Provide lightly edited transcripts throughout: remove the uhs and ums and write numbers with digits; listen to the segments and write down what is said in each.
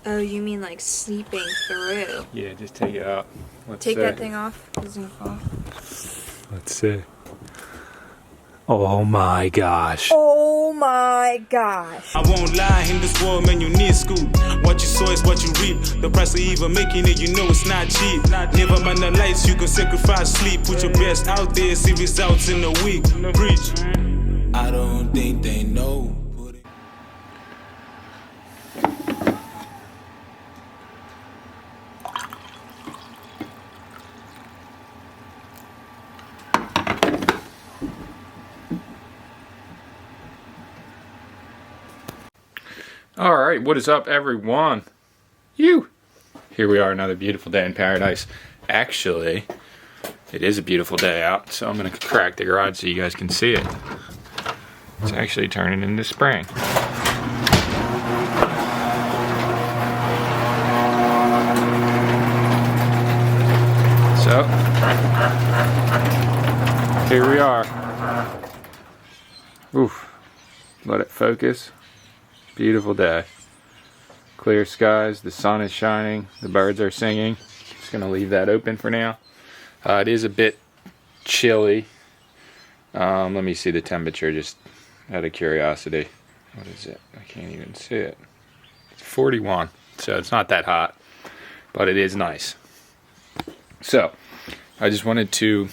Oh, you mean like sleeping through? Yeah, just take it out. Take that thing off. It's gonna fall. Let's see. Oh my gosh. Oh my gosh. I won't lie, in this world, man, you need school. What you sow is what you reap. The price of even making it, you know it's not cheap. Never mind the lights, you can sacrifice sleep. Put your best out there, see results in a week. Preach. I don't think they know. Alright, what is up everyone? Here we are, another beautiful day in paradise. Actually, it is a beautiful day out, so I'm going to crack the garage so you guys can see it. It's actually turning into spring. So, here we are. Oof. Let it focus. Beautiful day. Clear skies, the sun is shining, the birds are singing. Just gonna leave that open for now. It is a bit chilly. Let me see the temperature just out of curiosity. What is it? I can't even see it. It's 41, so it's not that hot, but it is nice. So, I just wanted to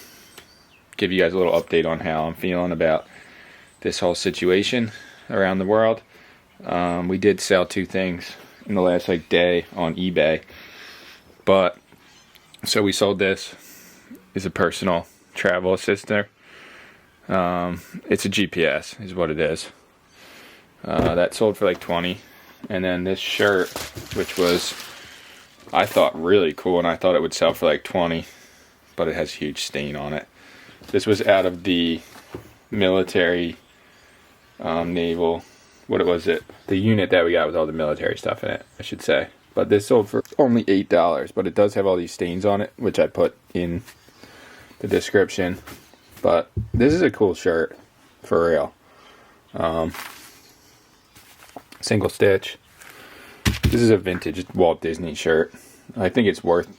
give you guys a little update on how I'm feeling about this whole situation around the world. We did sell 2 things in the last day on eBay, but so we sold this. Is a personal travel assistant. It's a GPS is what it is. That sold for like 20, and then this shirt, which was I thought really cool, and I thought it would sell for like 20, but it has a huge stain on it. This was out of the military naval. What was it? The unit that we got with all the military stuff in it, I should say. But this sold for only $8, but it does have all these stains on it, which I put in the description. But this is a cool shirt, for real. Single stitch. This is a vintage Walt Disney shirt. I think it's worth,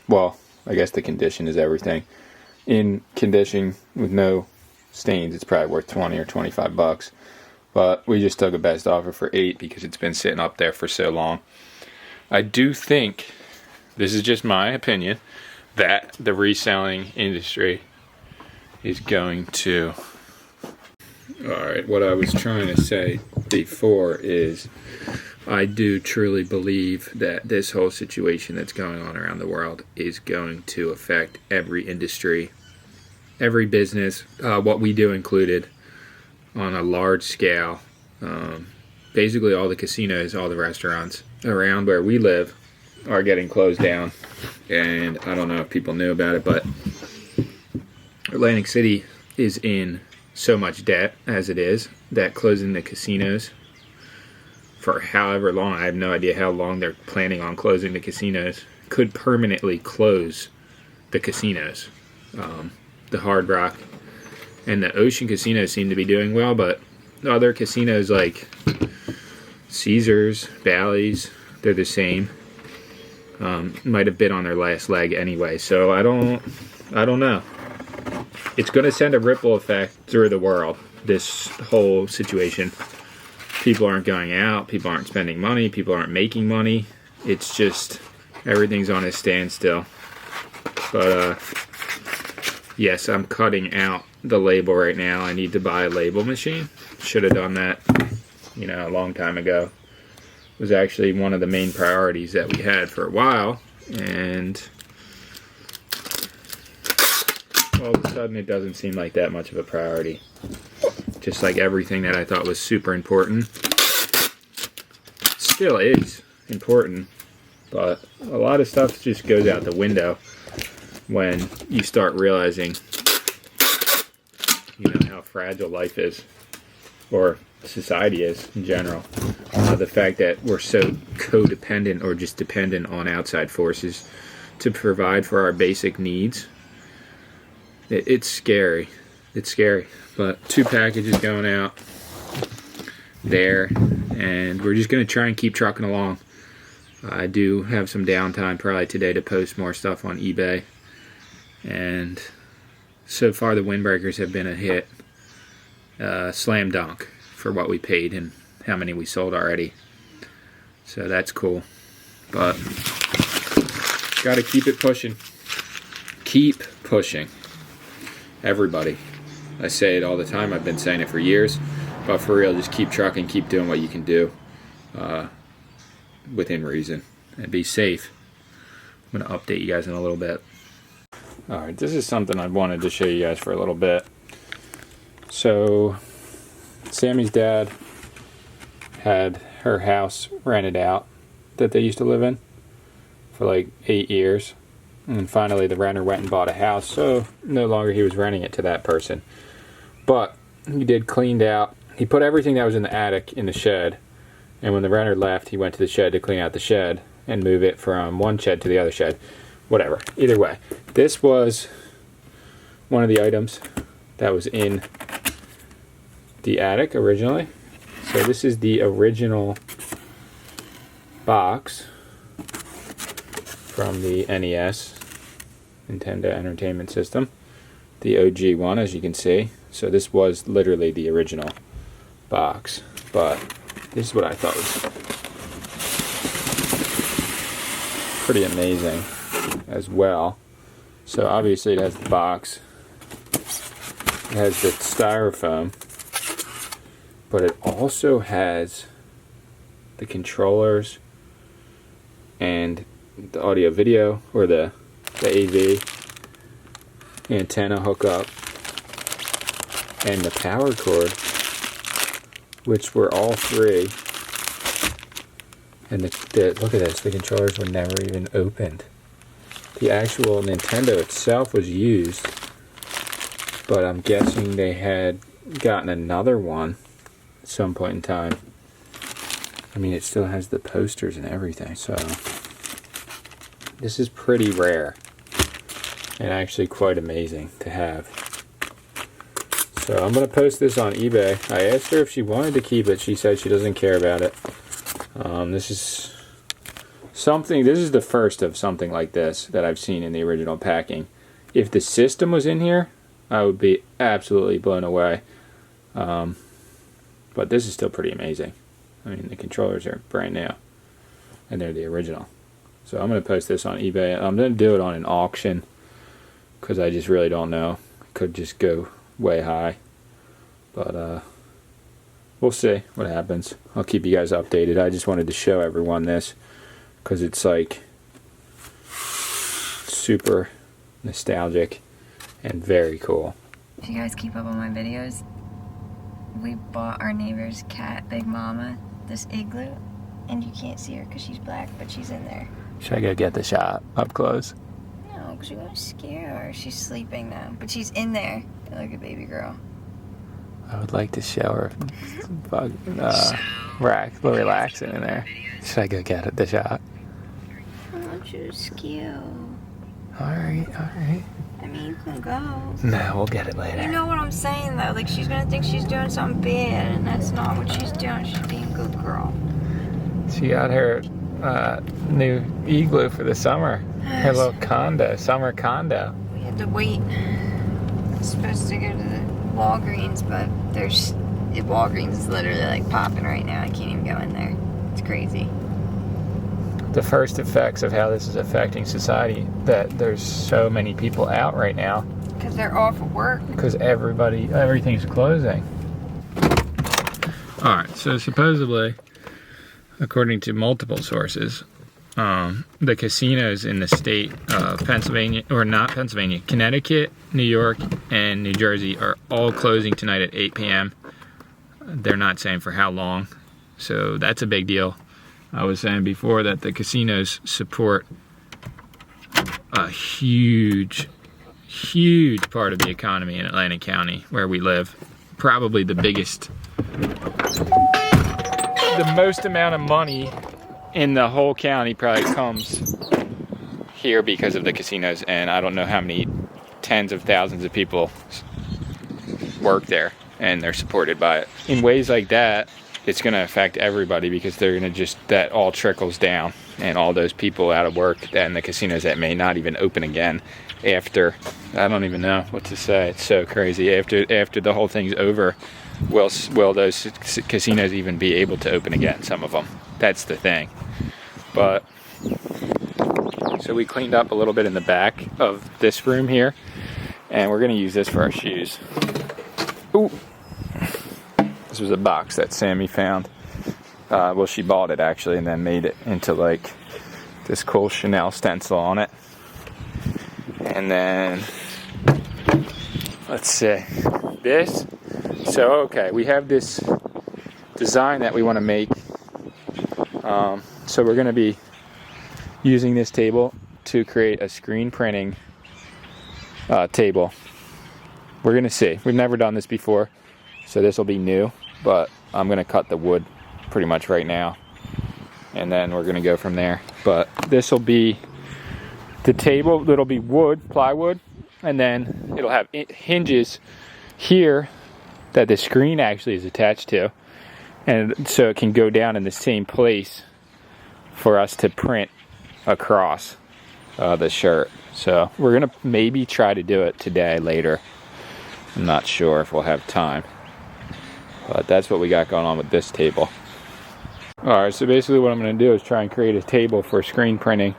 well, I guess the condition is everything. In condition with no stains, it's probably worth 20 or 25 bucks. But we just took a best offer for 8 because it's been sitting up there for so long. I do think, this is just my opinion, that the reselling industry is going to... Alright, what I was trying to say before is I do truly believe that this whole situation that's going on around the world is going to affect every industry, every business, what we do included, on a large scale. Basically all the casinos, all the restaurants around where we live are getting closed down, and I don't know if people knew about it, but Atlantic City is in so much debt as it is that closing the casinos for however long, I have no idea how long they're planning on closing the casinos, could permanently close the casinos. The Hard Rock and the Ocean casinos seem to be doing well, but other casinos like Caesars, Bally's, they're the same. Might have been on their last leg anyway, so I don't know. It's going to send a ripple effect through the world, this whole situation. People aren't going out, people aren't spending money, people aren't making money. It's just, everything's on a standstill. But, yes, I'm cutting out the label right now. I need to buy a label machine. Should have done that, a long time ago. It was actually one of the main priorities that we had for a while, and all of a sudden it doesn't seem like that much of a priority. Just like everything that I thought was super important still is important, but a lot of stuff just goes out the window when you start realizing how fragile life is, or society is in general. The fact that we're so codependent or just dependent on outside forces to provide for our basic needs. It's scary. It's scary. But 2 packages going out there, and we're just going to try and keep trucking along. I do have some downtime probably today to post more stuff on eBay. And so far the windbreakers have been a hit. Slam dunk for what we paid and how many we sold already. So that's cool. But gotta keep it pushing. Keep pushing. Everybody. I say it all the time. I've been saying it for years. But for real, just keep trucking, keep doing what you can do. Within reason. And be safe. I'm going to update you guys in a little bit. Alright, this is something I wanted to show you guys for a little bit. So, Sammie's dad had her house rented out that they used to live in for like 8 years. And finally the renter went and bought a house, so no longer he was renting it to that person. But he did cleaned out. He put everything that was in the attic in the shed. And when the renter left, he went to the shed to clean out the shed and move it from one shed to the other shed. Whatever. Either way, this was one of the items that was in the attic originally. So this is the original box from the NES, Nintendo Entertainment System. The OG one, as you can see. So this was literally the original box. But this is what I thought was pretty amazing as well. So obviously it has the box. It has the styrofoam. But it also has the controllers and the audio video, or the AV antenna hookup, and the power cord, which were all free. And look at this, the controllers were never even opened. The actual Nintendo itself was used, but I'm guessing they had gotten another one at some point in time. I mean, it still has the posters and everything, so this is pretty rare and actually quite amazing to have. So I'm going to post this on eBay. I asked her if she wanted to keep it. She said she doesn't care about it. This is the first of something like this that I've seen in the original packing. If the system was in here, I would be absolutely blown away. But this is still pretty amazing. I mean, the controllers are brand new, and they're the original. So I'm going to post this on eBay. I'm going to do it on an auction, because I just really don't know. It could just go way high. But we'll see what happens. I'll keep you guys updated. I just wanted to show everyone this, because it's like super nostalgic and very cool. If you guys keep up on my videos, we bought our neighbor's cat, Big Mama, this igloo, and you can't see her because she's black, but she's in there. Should I go get the shot up close? No, because you want to scare her. She's sleeping now, but she's in there like a baby girl. I would like to show her relaxing in there. Should I go get it, the shot? I want you to scare. Alright. I mean, you can go. No, we'll get it later. You know what I'm saying, though? Like, she's gonna think she's doing something bad, and that's not what she's doing. She's being a good girl. She got her new igloo for the summer. Her little condo, summer condo. We had to wait. I was supposed to go to the Walgreens, but Walgreens is literally like popping right now. I can't even go in there. It's crazy. The first effects of how this is affecting society, that there's so many people out right now. Because they're off of work. Because everything's closing. Alright, so supposedly, according to multiple sources, the casinos in the state of Pennsylvania, or not Pennsylvania, Connecticut, New York, and New Jersey are all closing tonight at 8 p.m. They're not saying for how long, so that's a big deal. I was saying before that the casinos support a huge part of the economy in Atlantic County, where we live. Probably the most amount of money in the whole county probably comes here because of the casinos, and I don't know how many tens of thousands of people work there, and they're supported by it. In ways like that, it's going to affect everybody, because they're going to just, that all trickles down, and all those people out of work and the casinos that may not even open again after, I don't even know what to say, it's so crazy, after the whole thing's over, will those casinos even be able to open again? Some of them, that's the thing. But so we cleaned up a little bit in the back of this room here, and we're going to use this for our shoes. Ooh. This was a box that Sammie found. Well, she bought it actually, and then made it into like this cool Chanel stencil on it. And then, let's see, this. So, okay, we have this design that we want to make. So we're going to be using this table to create a screen printing table. We're going to see. We've never done this before, so this will be new. But I'm going to cut the wood pretty much right now, and then we're going to go from there. But this will be the table. It'll be wood, plywood, and then it'll have hinges here that the screen actually is attached to, and so it can go down in the same place for us to print across the shirt. So we're going to maybe try to do it today, later. I'm not sure if we'll have time. But that's what we got going on with this table. Alright, so basically what I'm going to do is try and create a table for screen printing.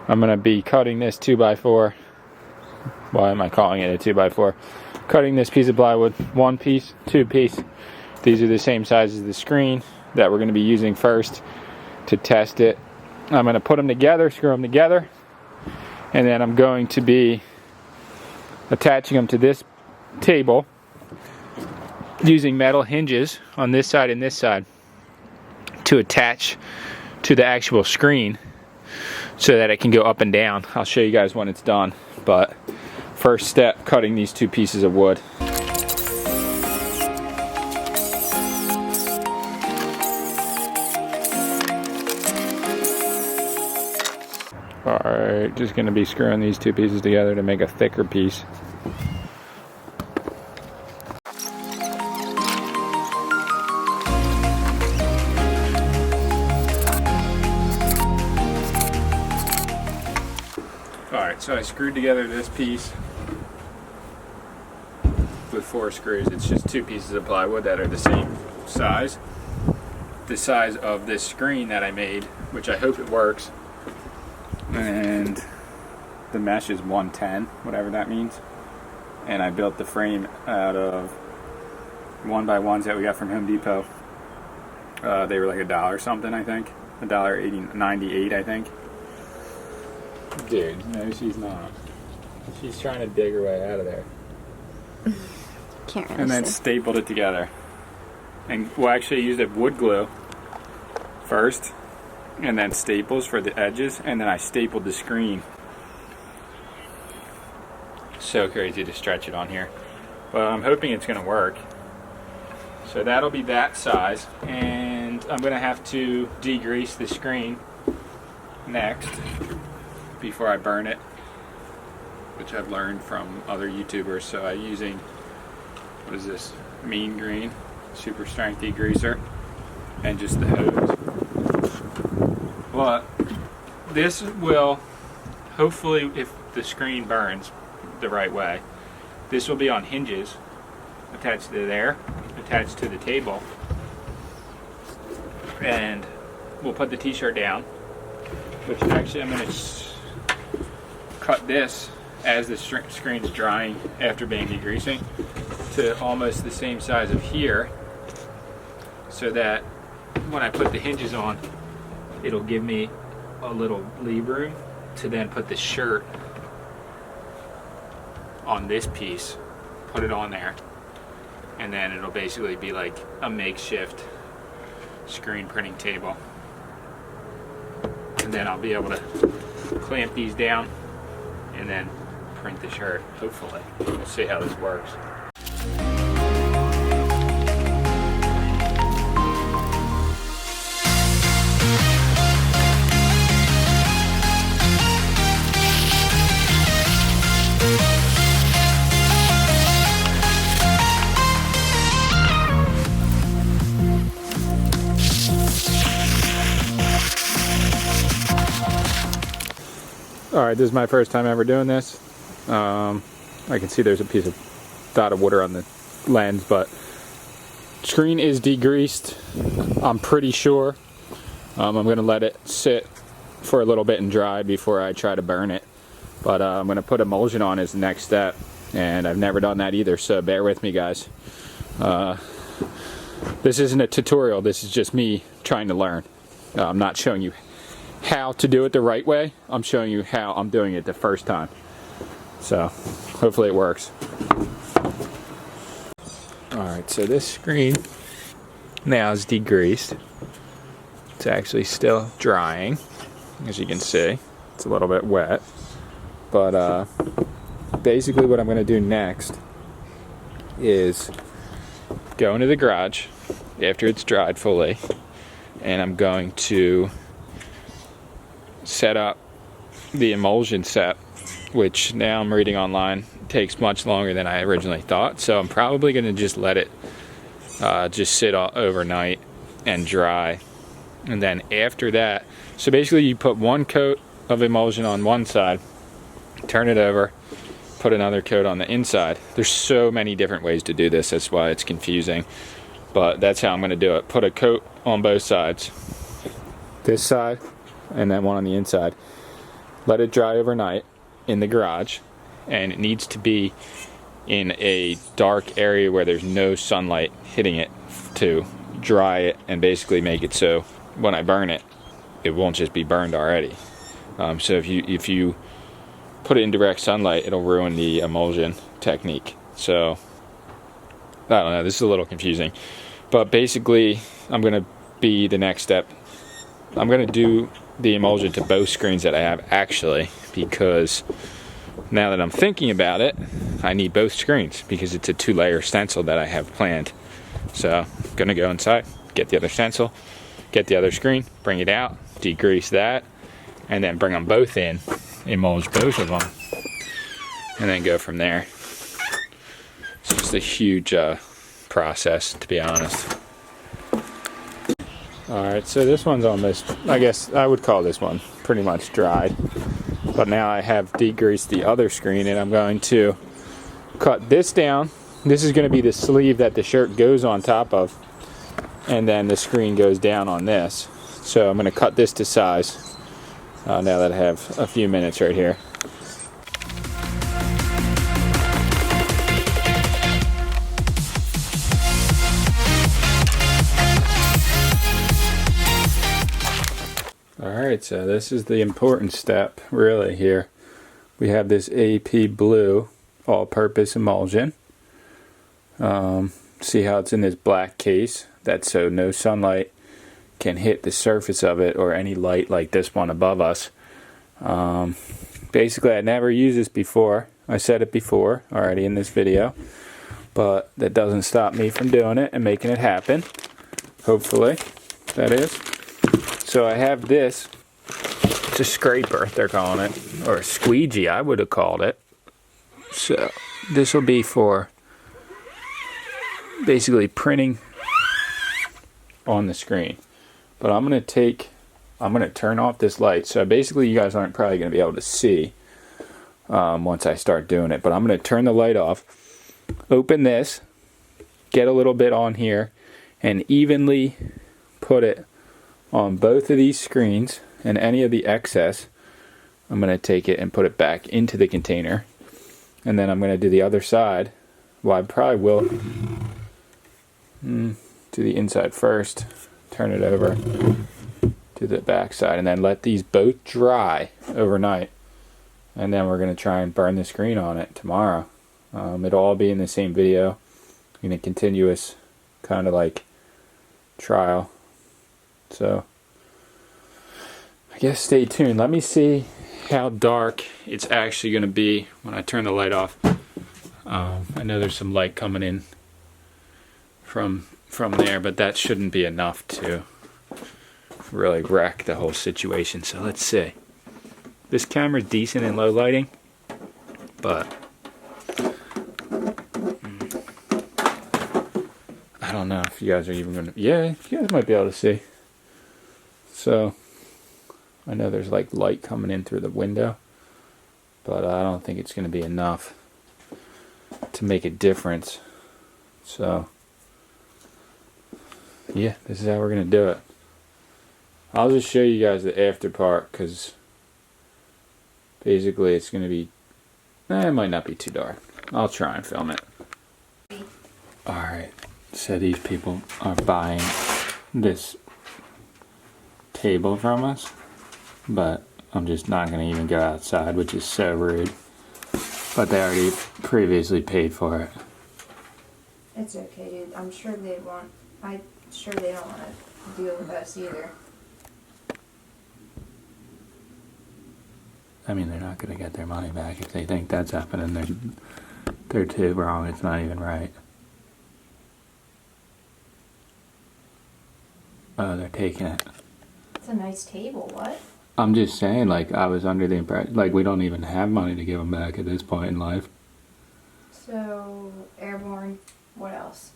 I'm going to be cutting this 2x4. Why am I calling it a 2x4? Cutting this piece of plywood, 1 piece, 2 piece. These are the same size as the screen that we're going to be using first to test it. I'm going to put them together, screw them together, and then I'm going to be attaching them to this table using metal hinges on this side and this side to attach to the actual screen so that it can go up and down. I'll show you guys when it's done, but first step, cutting these 2 pieces of wood. Alright, just going to be screwing these 2 pieces together to make a thicker piece. Alright, so I screwed together this piece with 4 screws. It's just 2 pieces of plywood that are the same size. The size of this screen that I made, which I hope it works. And the mesh is 110, whatever that means. And I built the frame out of 1x1s that we got from Home Depot. They were like $1 something, I think. $1.98, I think. Dude, no, she's not. She's trying to dig her way out of there. Can't really And then see. stapled it together. And we'll actually use a wood glue first, and then staples for the edges, and then I stapled the screen. So crazy to stretch it on here. But I'm hoping it's going to work. So that'll be that size, and I'm going to have to degrease the screen next before I burn it, which I've learned from other YouTubers. So I'm using, what is this, Mean Green super strength degreaser, and just the hose. But this will, hopefully, if the screen burns the right way, this will be on hinges attached to there, attached to the table, and we'll put the t-shirt down, which actually I'm going to cut this as the screen is drying after being degreasing to almost the same size of here, so that when I put the hinges on, it'll give me a little leave room to then put the shirt on this piece, put it on there, and then it'll basically be like a makeshift screen printing table. And then I'll be able to clamp these down and then print the shirt, hopefully. We'll see how this works. Alright, this is my first time ever doing this. I can see there's a piece of dot of water on the lens, but screen is degreased, I'm pretty sure. I'm going to let it sit for a little bit and dry before I try to burn it. But I'm going to put emulsion on as the next step, and I've never done that either, so bear with me, guys. This isn't a tutorial, this is just me trying to learn. I'm not showing you how to do it the right way, I'm showing you how I'm doing it the first time. So, hopefully it works. Alright, so this screen now is degreased. It's actually still drying, as you can see. It's a little bit wet. But basically what I'm going to do next is go into the garage after it's dried fully, and I'm going to set up the emulsion set, which now I'm reading online takes much longer than I originally thought, so I'm probably going to just let it just sit overnight and dry. And then after that, so basically you put one coat of emulsion on one side, turn it over, put another coat on the inside. There's so many different ways to do this, that's why it's confusing, but that's how I'm going to do it. Put a coat on both sides, this side and then one on the inside. Let it dry overnight in the garage, and it needs to be in a dark area where there's no sunlight hitting it to dry it and basically make it so when I burn it, it won't just be burned already. So if you put it in direct sunlight, it'll ruin the emulsion technique. So I don't know, this is a little confusing, but basically I'm gonna be the next step. I'm gonna do the emulsion to both screens that I have, actually, because now that I'm thinking about it, I need both screens because it's a 2-layer stencil that I have planned. So I'm gonna go inside, get the other stencil, get the other screen, bring it out, degrease that, and then bring them both in, emulge both of them, and then go from there. So it's a huge process, to be honest. Alright, so this one's almost, I guess I would call this one pretty much dried. But now I have degreased the other screen, and I'm going to cut this down. This is going to be the sleeve that the shirt goes on top of, and then the screen goes down on this. So I'm going to cut this to size now that I have a few minutes right here. Alright, so this is the important step really here. We have this AP blue all-purpose emulsion. See how it's in this black case? That's so no sunlight can hit the surface of it or any light like this one above us. Basically, I never used this before. I said it before already in this video, but that doesn't stop me from doing it and making it happen. Hopefully, that is. So I have this. It's a scraper, they're calling it, or a squeegee, I would have called it. So this will be for basically printing on the screen. But I'm going to turn off this light. So basically you guys aren't probably going to be able to see once I start doing it. But I'm going to turn the light off, open this, get a little bit on here, and evenly put it on both of these screens, and any of the excess I'm going to take it and put it back into the container. And then I'm going to do the other side. Well, I probably will do the inside first, turn it over to the back side, and then let these both dry overnight. And then we're going to try and burn the screen on it tomorrow. It'll all be in the same video in a continuous kind of like trial. So I guess stay tuned. Let me see how dark it's actually going to be when I turn the light off. I know there's some light coming in from there, but that shouldn't be enough to really wreck the whole situation. So let's see. This camera's decent in low lighting, but I don't know if you guys are even going to... Yeah, you guys might be able to see. So I know there's like light coming in through the window. but I don't think it's going to be enough to make a difference. So yeah, this is how we're going to do it. I'll just show you guys the after part, because basically it's going to be, it might not be too dark. I'll try and film it. Alright, so these people are buying this table from us, but I'm just not going to even go outside, which is so rude. But they already previously paid for it. It's okay, dude. I'm sure they don't want to deal with us either. I mean, they're not going to get their money back if they think that's happening. They're too wrong. It's not even right. Oh, they're taking it. It's a nice table. What? I'm just saying, like, I was under the impression, like, we don't even have money to give them back at this point in life. So, Airborne, what else?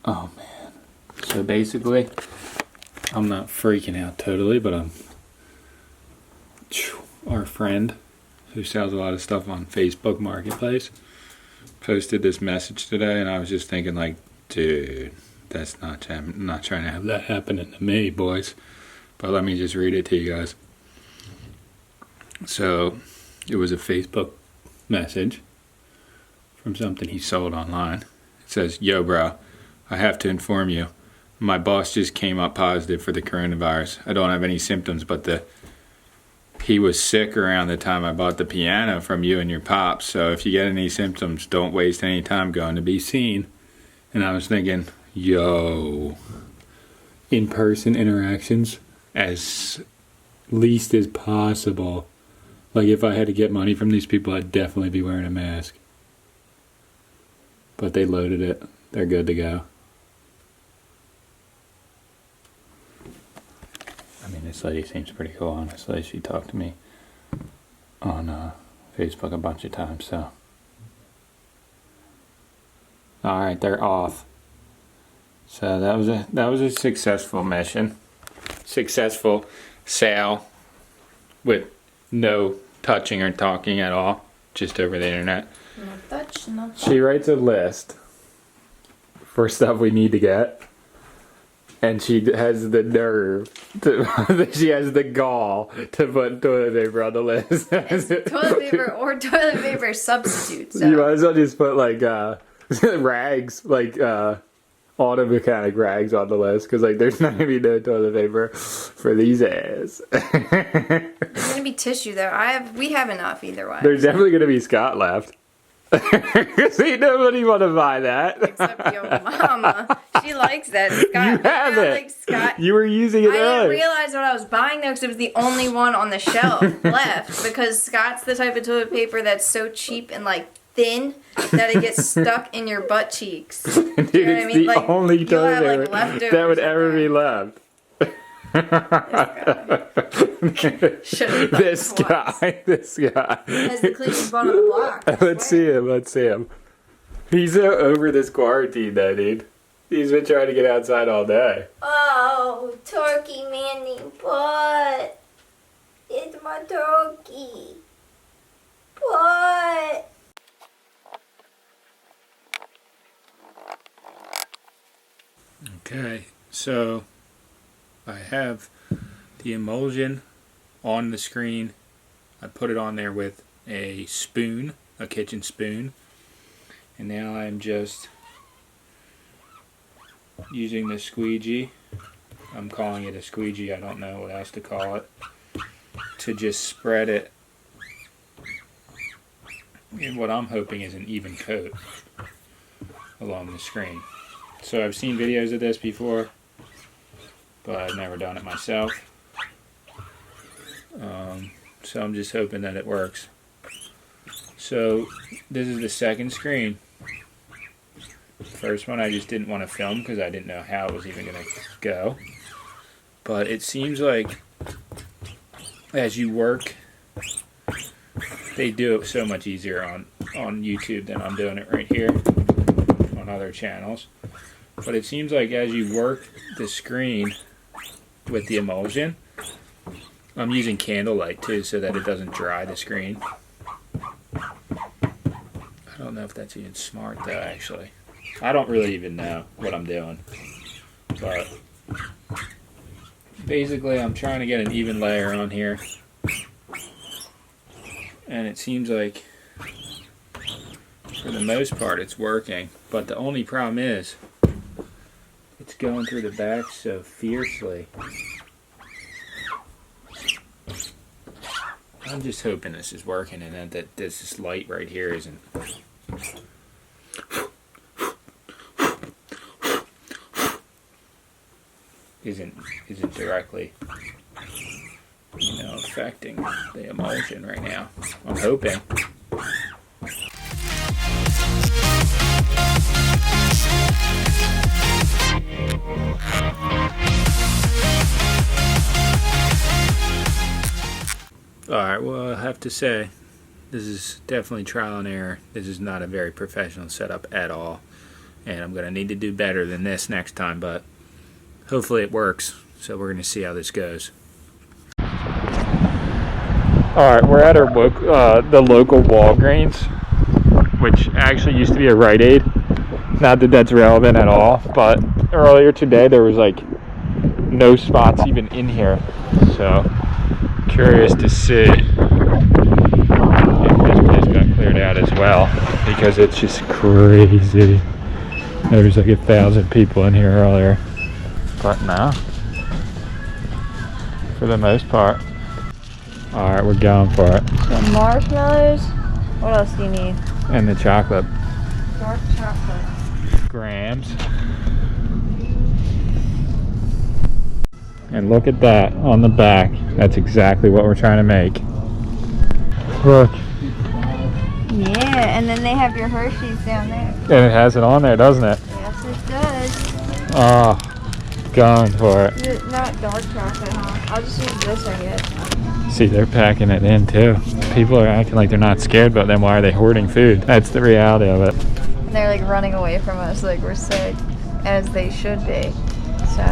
Oh, man. So, basically, I'm not freaking out totally, but our friend, who sells a lot of stuff on Facebook Marketplace, posted this message today, and I was just thinking, like, dude, that's not trying to have that happening to me, boys. But let me just read it to you guys. So, it was a Facebook message from something he sold online. It says, "Yo, bro, I have to inform you. My boss just came up positive for the coronavirus. I don't have any symptoms, but he was sick around the time I bought the piano from you and your pops. So if you get any symptoms, don't waste any time going to be seen." And I was thinking, yo, in-person interactions as least as possible. Like, if I had to get money from these people, I'd definitely be wearing a mask. But they loaded it. They're good to go. I mean, this lady seems pretty cool, honestly. She talked to me on Facebook a bunch of times, so. Alright, they're off. So that was a successful mission. Successful sale with no touching or talking at all, just over the internet. No touch, no touch. She writes a list for stuff we need to get, and she has the nerve she has the gall to put toilet paper on the list. It's toilet paper or toilet paper substitute. So. You might as well just put like rags, like auto mechanic rags on the list, because like there's not gonna be no toilet paper for these ass. There's gonna be tissue though. We have enough either way. There's definitely gonna be Scott left. Because ain't nobody want to buy that. Except your mama. She likes that. Scott, You have it. like Scott. You were using it I didn't earlier. realize what I was buying though, because it was the only one on the shelf left. Because Scott's the type of toilet paper that's so cheap and like thin that it gets stuck in your butt cheeks. Dude, You know what it's I mean? the Like, only you'll toilet have, like, paper leftovers that would in ever there. be left. This guy. Has the cleanest butt on the block. Let's see him. He's so over this quarantine though, dude. He's been trying to get outside all day. Oh, turkey manny butt. It's my turkey. Butt. Okay, so I have the emulsion on the screen. I put it on there with a spoon, a kitchen spoon. And now I'm just using the squeegee. I'm calling it a squeegee, I don't know what else to call it. To just spread it in what I'm hoping is an even coat along the screen. So I've seen videos of this before, but I've never done it myself. So I'm just hoping that it works. So this is the second screen. First one I just didn't want to film because I didn't know how it was even going to go. But it seems like as you work, they do it so much easier on YouTube than I'm doing it right here on other channels. But it seems like as you work the screen with the emulsion, I'm using candlelight too so that it doesn't dry the screen. I don't know if that's even smart though, actually. I don't really even know what I'm doing. But basically I'm trying to get an even layer on here. And it seems like for the most part it's working. But the only problem is it's going through the back so fiercely. I'm just hoping this is working and that this light right here isn't directly, affecting the emulsion right now. I'm hoping. Alright, well, I have to say, this is definitely trial and error. This is not a very professional setup at all. And I'm going to need to do better than this next time, but hopefully it works. So we're going to see how this goes. Alright, we're at our the local Walgreens, which actually used to be a Rite Aid. Not that that's relevant at all, but earlier today there was like no spots even in here. So curious to see if this place got cleared out as well, because it's just crazy. There was like 1,000 people in here earlier, but no, for the most part. All right, we're going for it. So marshmallows. What else do you need? And the chocolate. Dark chocolate. Grams. And look at that on the back. That's exactly what we're trying to make. Look. Yeah, and then they have your Hershey's down there. And it has it on there, doesn't it? Yes, it does. Oh, going for it. Is it not dark chocolate, huh? I'll just use this, I guess. See, they're packing it in too. People are acting like they're not scared, but then why are they hoarding food? That's the reality of it. And they're like running away from us like we're sick, as they should be. So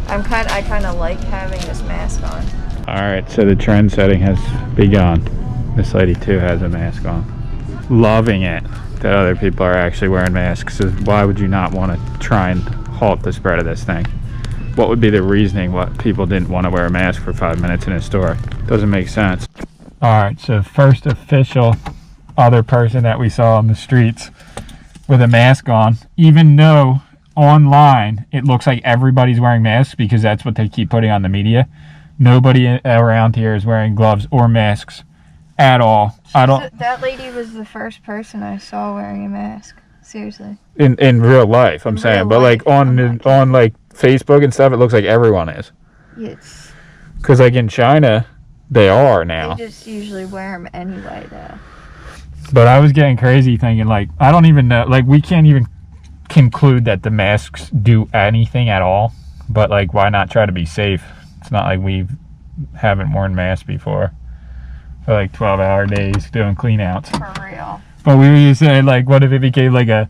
I kind of like having this mask on. All right, so the trend setting has begun. This lady too has a mask on. Loving it that other people are actually wearing masks. So why would you not want to try and halt the spread of this thing? What would be the reasoning why people didn't want to wear a mask for 5 minutes in a store? Doesn't make sense. All right, so first official other person that we saw on the streets with a mask on, even though online it looks like everybody's wearing masks because that's what they keep putting on the media. Nobody around here is wearing gloves or masks at all. That lady was the first person I saw wearing a mask. Seriously. In real life, I'm saying, but like on like Facebook and stuff, it looks like everyone is. Yes. Because like in China, they are now. They just usually wear them anyway, though. But I was getting crazy thinking, like, I don't even know, like, we can't even conclude that the masks do anything at all. But like, why not try to be safe? It's not like we haven't worn masks before for like 12-hour days doing clean outs. For real. But we were just saying, like, what if it became like a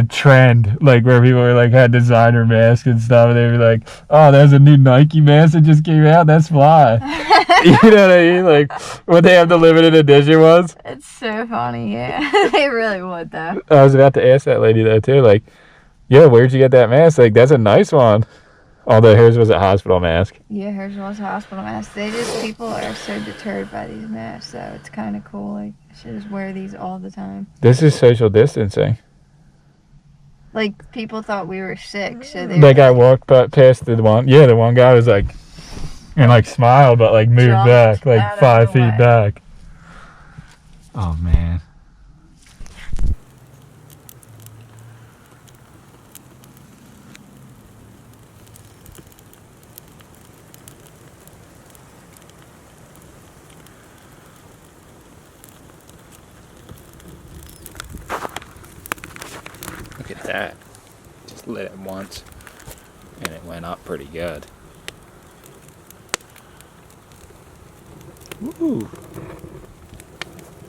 trend, like where people were like had designer masks and stuff, and they were like, oh, there's a new Nike mask that just came out, that's fly. You know what I mean? Like, would they have the limited edition ones? It's so funny, yeah. They really would, though. I was about to ask that lady though too, like, yeah, where'd you get that mask? Like, that's a nice one. Although hers was a hospital mask. Yeah, hers was a hospital mask. People are so deterred by these masks, so it's kind of cool. Like, I should just wear these all the time. This is social distancing. Like, people thought we were sick, so they Like, I walked past the one guy was like, and like smiled, but like moved back, like 5 feet back. Oh, man. Look at that. Just lit it once and it went up pretty good. Woo!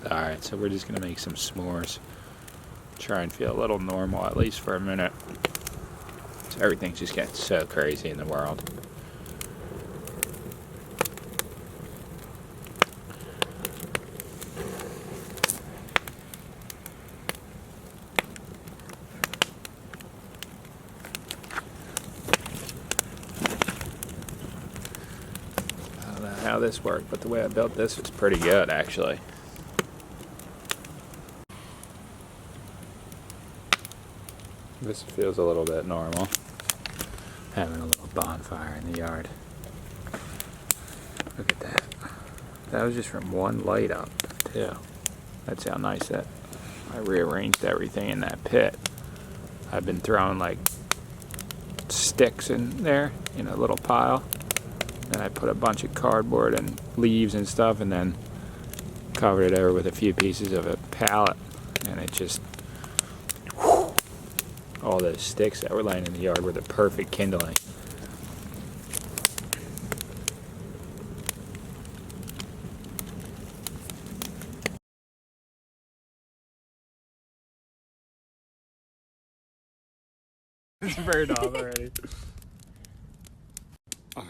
Alright, so we're just gonna make some s'mores. Try and feel a little normal, at least for a minute. So everything's just getting so crazy in the world. how this worked, but the way I built this was pretty good, actually. This feels a little bit normal. Having a little bonfire in the yard. Look at that. That was just from one light up, too. That's how nice that I rearranged everything in that pit. I've been throwing like sticks in there in a little pile. Then I put a bunch of cardboard and leaves and stuff, and then covered it over with a few pieces of a pallet, and it just, whew, all those sticks that were laying in the yard were the perfect kindling. It's burned off already. Alright,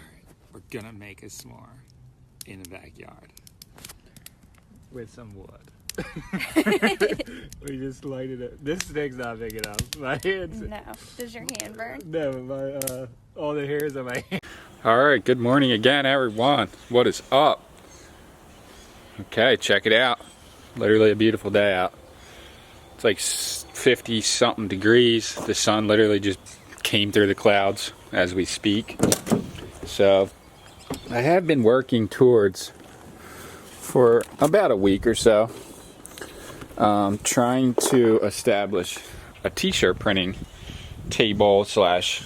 we're gonna make a s'more in the backyard with some wood. We just lighted it. This stick's not big enough. My hands. No. Does your hand burn? No, my all the hairs on my hand. Alright, good morning again, everyone. What is up? Okay, check it out. Literally a beautiful day out. It's like 50 something degrees. The sun literally just came through the clouds as we speak. So I have been working towards, for about a week or so, trying to establish a t-shirt printing table slash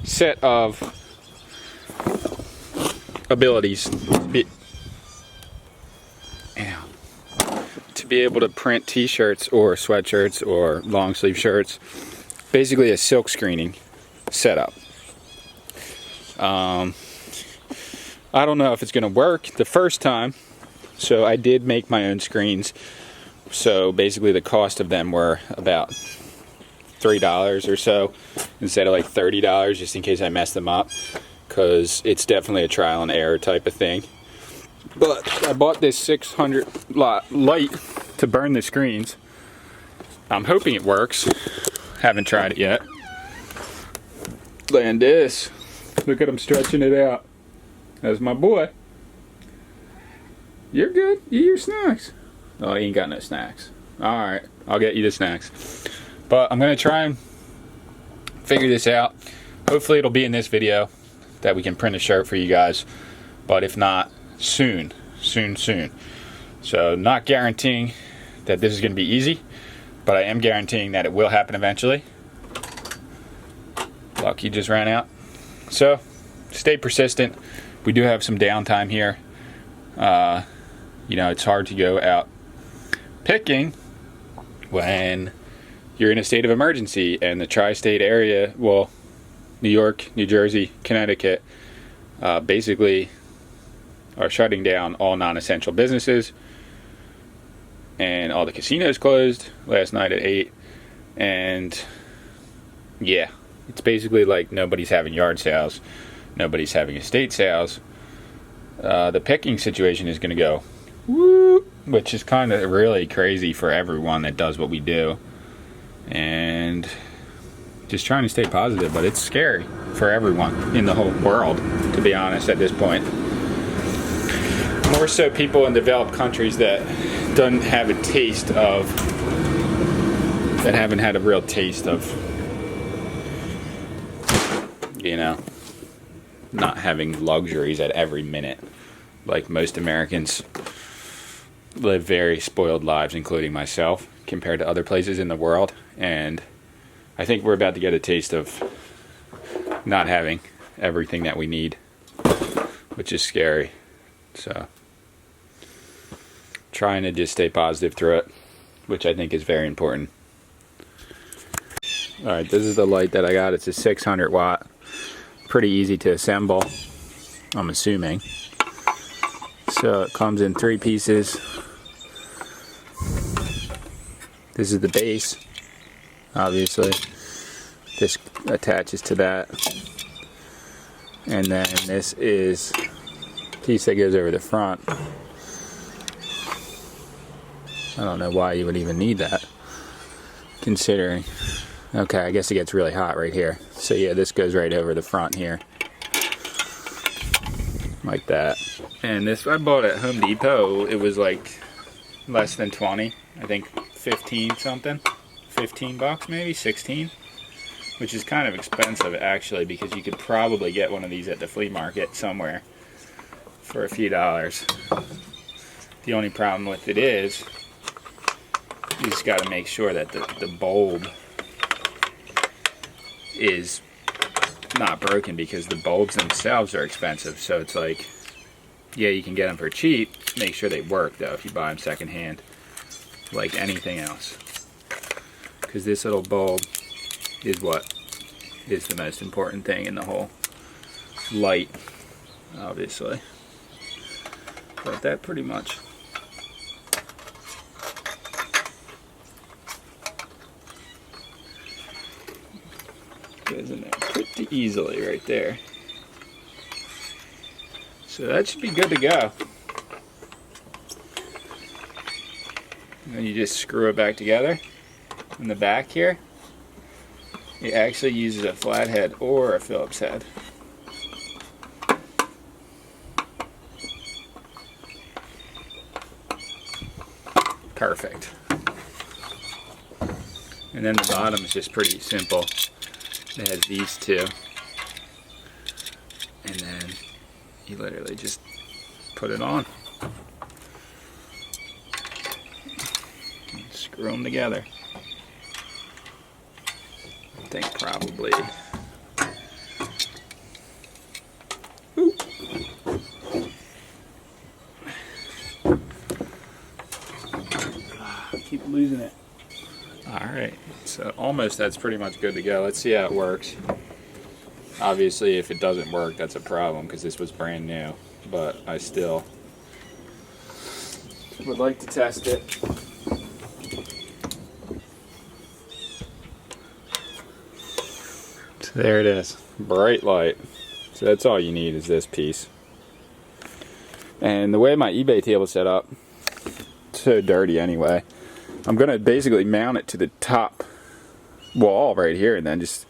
set of abilities to be able to print t-shirts or sweatshirts or long sleeve shirts. Basically a silk screening setup. I don't know if it's gonna work the first time, so I did make my own screens. So basically the cost of them were about $3 or so instead of like $30, just in case I mess them up, because it's definitely a trial and error type of thing. But I bought this 600 light to burn the screens. I'm hoping it works. Haven't tried it yet. And this, look at him stretching it out. That's my boy. You're good. Eat your snacks. Oh, he ain't got no snacks. Alright, I'll get you the snacks. But I'm going to try and figure this out. Hopefully it'll be in this video that we can print a shirt for you guys. But if not, soon. So not guaranteeing that this is going to be easy, but I am guaranteeing that it will happen eventually. Lucky just ran out. So stay persistent. We do have some downtime here. You know, it's hard to go out picking when you're in a state of emergency, and the tri-state area, well, New York, New Jersey, Connecticut, basically are shutting down all non-essential businesses, and all the casinos closed last night at 8, and yeah, it's basically like nobody's having yard sales, nobody's having estate sales. The picking situation is going to go woo, which is kind of really crazy for everyone that does what we do, and just trying to stay positive, but it's scary for everyone in the whole world, to be honest, at this point. More so people in developed countries that don't have a taste of, that haven't had a real taste of, you know, not having luxuries at every minute. Like most Americans live very spoiled lives, including myself, compared to other places in the world. And I think we're about to get a taste of not having everything that we need, which is scary. So trying to just stay positive through it, which I think is very important. Alright, this is the light that I got. It's a 600 watt. Pretty easy to assemble, I'm assuming. So it comes in 3 pieces. This is the base, obviously. This attaches to that. And then this is the piece that goes over the front. I don't know why you would even need that, considering. Okay, I guess it gets really hot right here. So yeah, this goes right over the front here. like that. And this I bought at Home Depot. It was like less than 20, I think 15 something, 15 bucks maybe, 16, which is kind of expensive actually, because you could probably get one of these at the flea market somewhere for a few dollars. The only problem with it is you just got to make sure that the bulb is not broken, because the bulbs themselves are expensive. So it's like, yeah, you can get them for cheap. Make sure they work though if you buy them secondhand, like anything else, because this little bulb is what is the most important thing in the whole light, obviously. But that pretty much goes in there pretty easily right there. So that should be good to go. And then you just screw it back together. In the back here, it actually uses a flathead or a Phillips head. Perfect. And then the bottom is just pretty simple. It has these two. And then you literally just put it on. And screw them together. I think probably. Ooh. Keep losing it. Alright, so almost that's pretty much good to go. Let's see how it works. Obviously, if it doesn't work, that's a problem, because this was brand new. But I still would like to test it. So there it is. Bright light. So that's all you need is this piece. And the way my eBay table is set up, it's so dirty anyway. I'm going to basically mount it to the top wall right here, and then just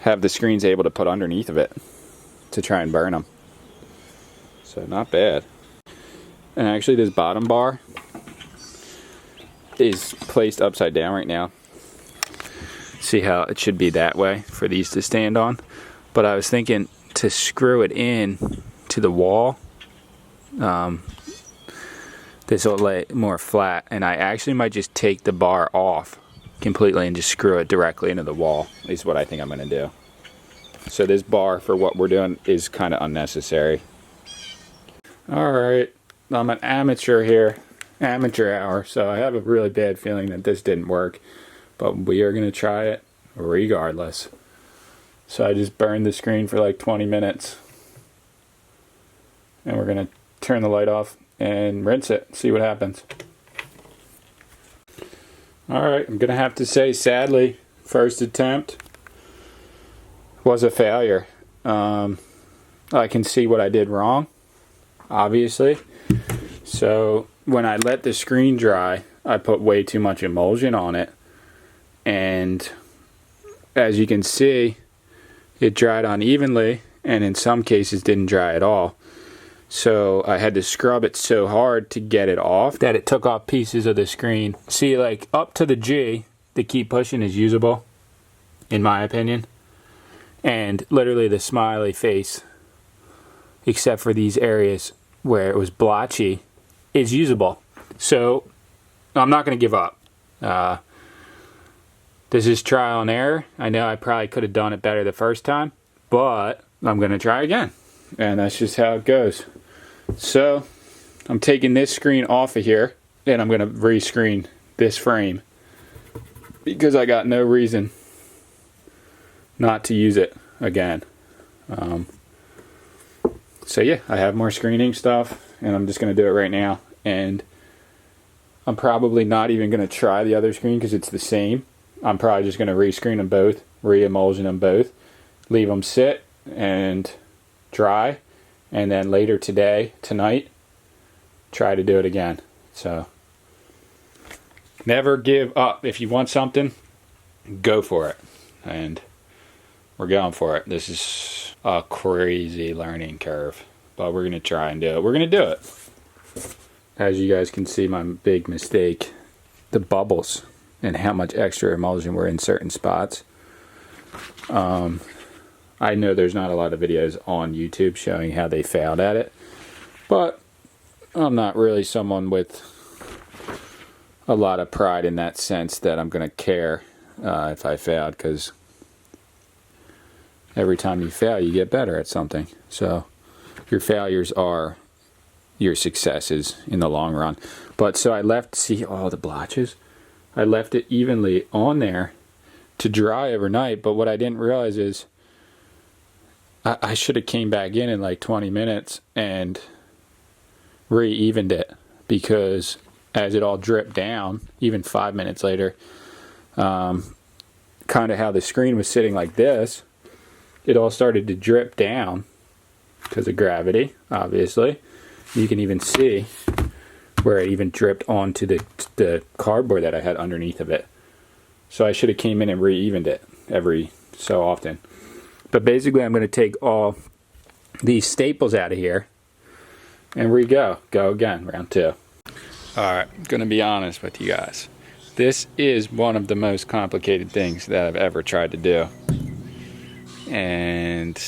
have the screens able to put underneath of it to try and burn them. So not bad. And actually this bottom bar is placed upside down right now. See how it should be that way for these to stand on. But I was thinking to screw it in to the wall, this will lay more flat, and I actually might just take the bar off completely and just screw it directly into the wall, is what I think I'm going to do. So this bar for what we're doing is kind of unnecessary. Alright, I'm an amateur here, amateur hour, so I have a really bad feeling that this didn't work, but we are going to try it regardless. So I just burned the screen for like 20 minutes, and we're going to turn the light off and rinse it, see what happens. Alright, I'm going to have to say, sadly, first attempt was a failure. I can see what I did wrong, obviously. So when I let the screen dry, I put way too much emulsion on it, and as you can see, it dried unevenly, and in some cases didn't dry at all. So I had to scrub it so hard to get it off that it took off pieces of the screen. See, like up to the G, the keep pushing is usable, in my opinion. And literally the smiley face, except for these areas where it was blotchy, is usable. So I'm not going to give up. This is trial and error. I know I probably could have done it better the first time, but I'm going to try again. And that's just how it goes. So I'm taking this screen off of here, and I'm going to rescreen this frame, because I got no reason not to use it again. So yeah, I have more screening stuff, and I'm just going to do it right now. And I'm probably not even going to try the other screen because it's the same. I'm probably just going to rescreen them both, re-emulsion them both, leave them sit and dry, and then later tonight, try to do it again. So never give up. If you want something, go for it. And we're going for it. This is a crazy learning curve. but we're going to try and do it. We're going to do it. As you guys can see, my big mistake, the bubbles and how much extra emulsion were in certain spots. I know there's not a lot of videos on YouTube showing how they failed at it, but I'm not really someone with a lot of pride in that sense that I'm going to care if I failed, because every time you fail, you get better at something. So your failures are your successes in the long run. But so I left, see all the blotches? I left it evenly on there to dry overnight, but what I didn't realize is I should have came back in like 20 minutes and re-evened it, because as it all dripped down, even 5 minutes later, kind of how the screen was sitting like this, it all started to drip down because of gravity, obviously. You can even see where it even dripped onto the cardboard that I had underneath of it. So I should have came in and re-evened it every so often. But basically, I'm going to take all these staples out of here and go again, round 2. Alright, I'm going to be honest with you guys. This is one of the most complicated things that I've ever tried to do. And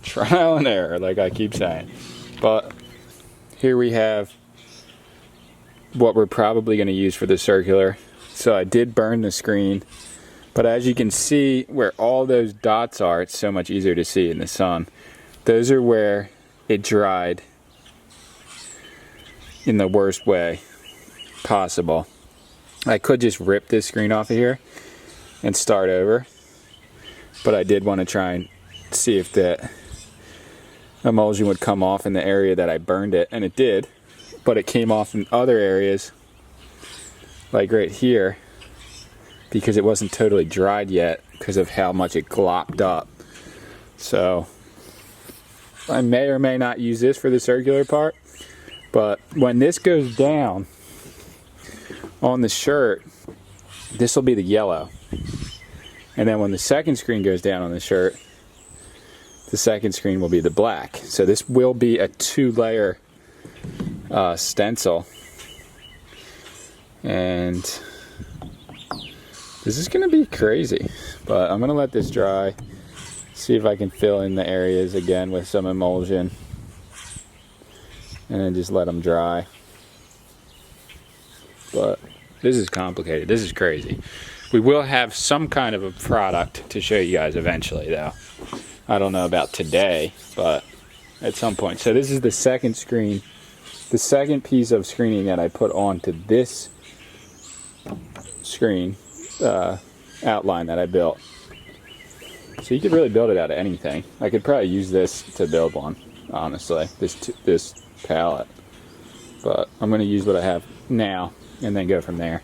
trial and error, like I keep saying. But here we have what we're probably going to use for the circular. So I did burn the screen, but as you can see where all those dots are, it's so much easier to see in the sun. Those are where it dried in the worst way possible. I could just rip this screen off of here and start over, but I did want to try and see if the emulsion would come off in the area that I burned it, and it did, but it came off in other areas, like right here, because it wasn't totally dried yet because of how much it glopped up. So I may or may not use this for the circular part, but when this goes down on the shirt, this will be the yellow. And then when the second screen goes down on the shirt, the second screen will be the black. So this will be a 2-layer stencil. And this is going to be crazy. But I'm going to let this dry. See if I can fill in the areas again with some emulsion. And then just let them dry. But this is complicated. This is crazy. We will have some kind of a product to show you guys eventually, though. I don't know about today, but at some point. So this is the second screen, the second piece of screening that I put onto this screen outline that I built. So you could really build it out of anything. I could probably use this to build one, honestly, this palette. But I'm going to use what I have now and then go from there.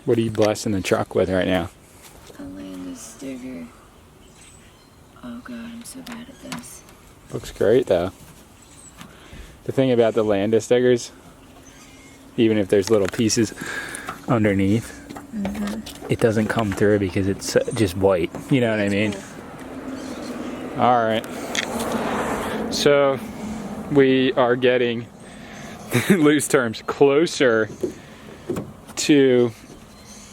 What are you blessing the truck with right now? A Landa sticker. Oh god, I'm so bad at this. Looks great though. The thing about the Landa stickers, even if there's little pieces underneath, it doesn't come through because it's just white. You know what I mean? Alright. So, we are getting, in loose terms, closer to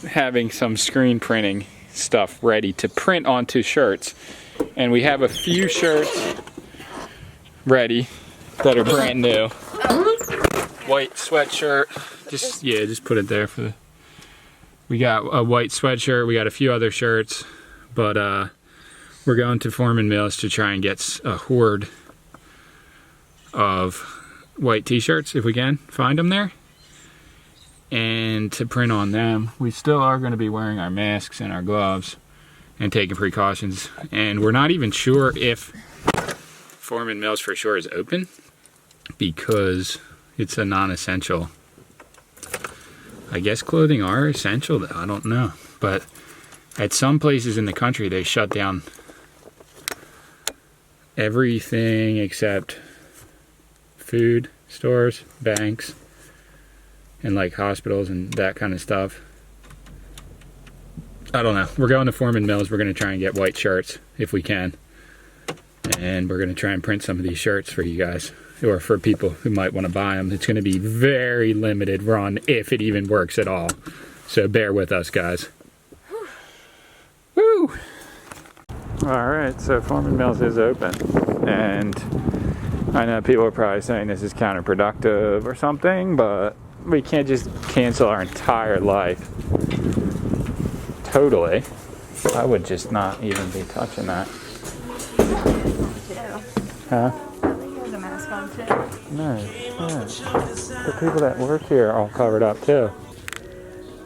having some screen printing stuff ready to print onto shirts. And we have a few shirts ready that are brand new. White sweatshirt. Just put it there for the... We got a white sweatshirt, we got a few other shirts, but we're going to Foreman Mills to try and get a horde of white t-shirts if we can find them there, and to print on them. We still are going to be wearing our masks and our gloves and taking precautions, and we're not even sure if Foreman Mills for sure is open because it's a non-essential. I guess clothing are essential though, I don't know, but at some places in the country they shut down everything except food stores, banks, and like hospitals and that kind of stuff. I don't know. We're going to Foreman Mills. We're going to try and get white shirts if we can. And we're going to try and print some of these shirts for you guys, or for people who might want to buy them. It's going to be very limited run, if it even works at all. So bear with us, guys. Woo! Alright, so Foreman Mills is open. And I know people are probably saying this is counterproductive or something, but we can't just cancel our entire life. Totally. I would just not even be touching that. Huh? I think he has a mask on too. No, yeah. The people that work here are all covered up too.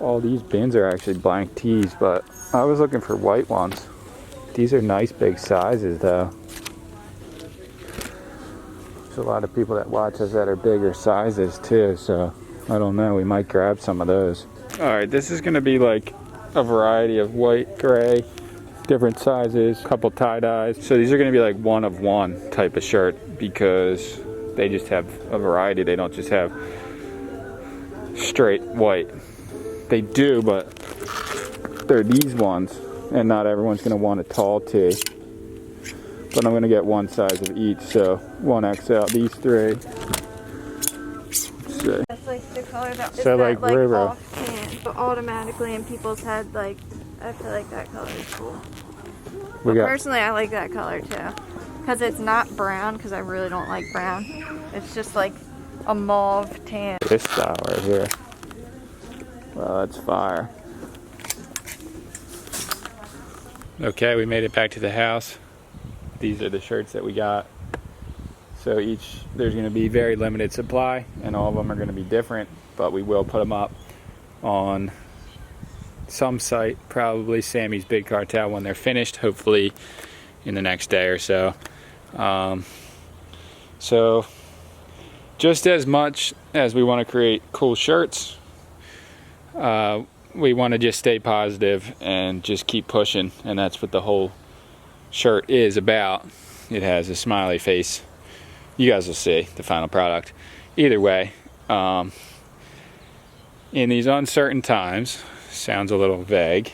All these bins are actually blank tees, but I was looking for white ones. These are nice big sizes though. There's a lot of people that watch us that are bigger sizes too, so I don't know, we might grab some of those. Alright, this is gonna be like a variety of white, gray, different sizes, couple tie-dyes. So these are gonna be like one of one type of shirt because they just have a variety. They don't just have straight white. They do, but they're these ones, and not everyone's gonna want a tall tee. But I'm gonna get one size of each, so 1XL, these three. Let's see. That's like the color that So like Roro. off tan, but automatically in people's head, like, I feel like that color is cool. We got Personally, I like that color too. Because it's not brown, because I really don't like brown. It's just like a mauve tan. this style right here. Well, that's fire. Okay, we made it back to the house. These are the shirts that we got. So there's going to be very limited supply, and all of them are going to be different, but we will put them up on some site, probably Sammie's Big Cartel, when they're finished, hopefully in the next day or so. So just as much as we want to create cool shirts, we want to just stay positive and just keep pushing, and that's what the whole shirt is about. It has a smiley face. You guys will see the final product. Either way, in these uncertain times, sounds a little vague,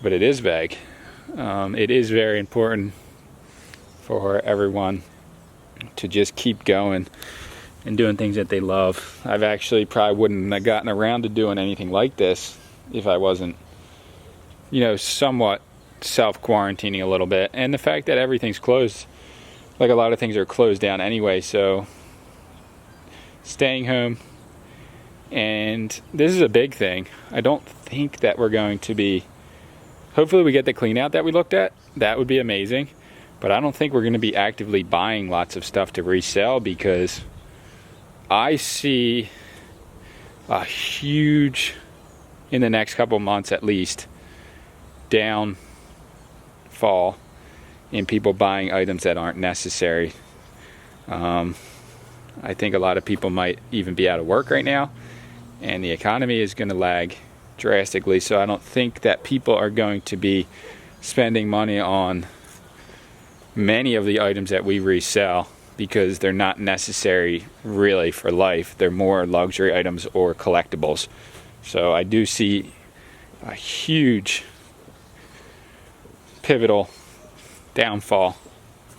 but it is vague. It is very important for everyone to just keep going and doing things that they love. I've actually probably wouldn't have gotten around to doing anything like this if I wasn't, somewhat self-quarantining a little bit. And the fact that everything's closed, like a lot of things are closed down anyway, so staying home. And this is a big thing. I don't think that we're going to be, hopefully we get the clean out that we looked at. That would be amazing. But I don't think we're going to be actively buying lots of stuff to resell, because I see a huge, in the next couple months at least, downfall in people buying items that aren't necessary. I think a lot of people might even be out of work right now, and the economy is going to lag drastically, so I don't think that people are going to be spending money on many of the items that we resell, because they're not necessary really for life. They're more luxury items or collectibles. So I do see a huge pivotal downfall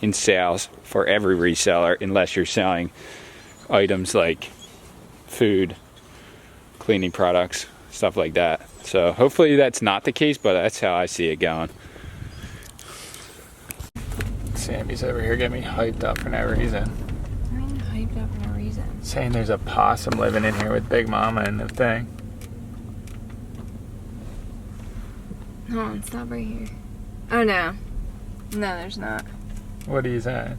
in sales for every reseller, unless you're selling items like food, cleaning products, stuff like that. So hopefully that's not the case, but that's how I see it going. Sammie's over here getting me hyped up for no reason. I mean, hyped up for no reason. Saying there's a possum living in here with Big Mama and the thing. Hold on, stop right here. Oh no. No, there's not. What are you saying?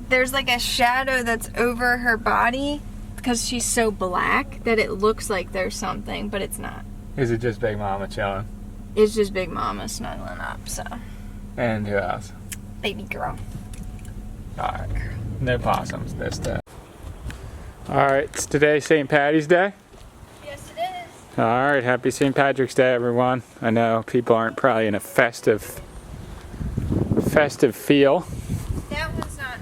There's like a shadow that's over her body because she's so black that it looks like there's something, but it's not. Is it just Big Mama chilling? It's just Big Mama snuggling up, so. And who else? Baby girl. Alright. No possums this day. Alright, it's today St. Patty's Day. Yes, it is. Alright, happy St. Patrick's Day, everyone. I know people aren't probably in a festive feel. That one's bad,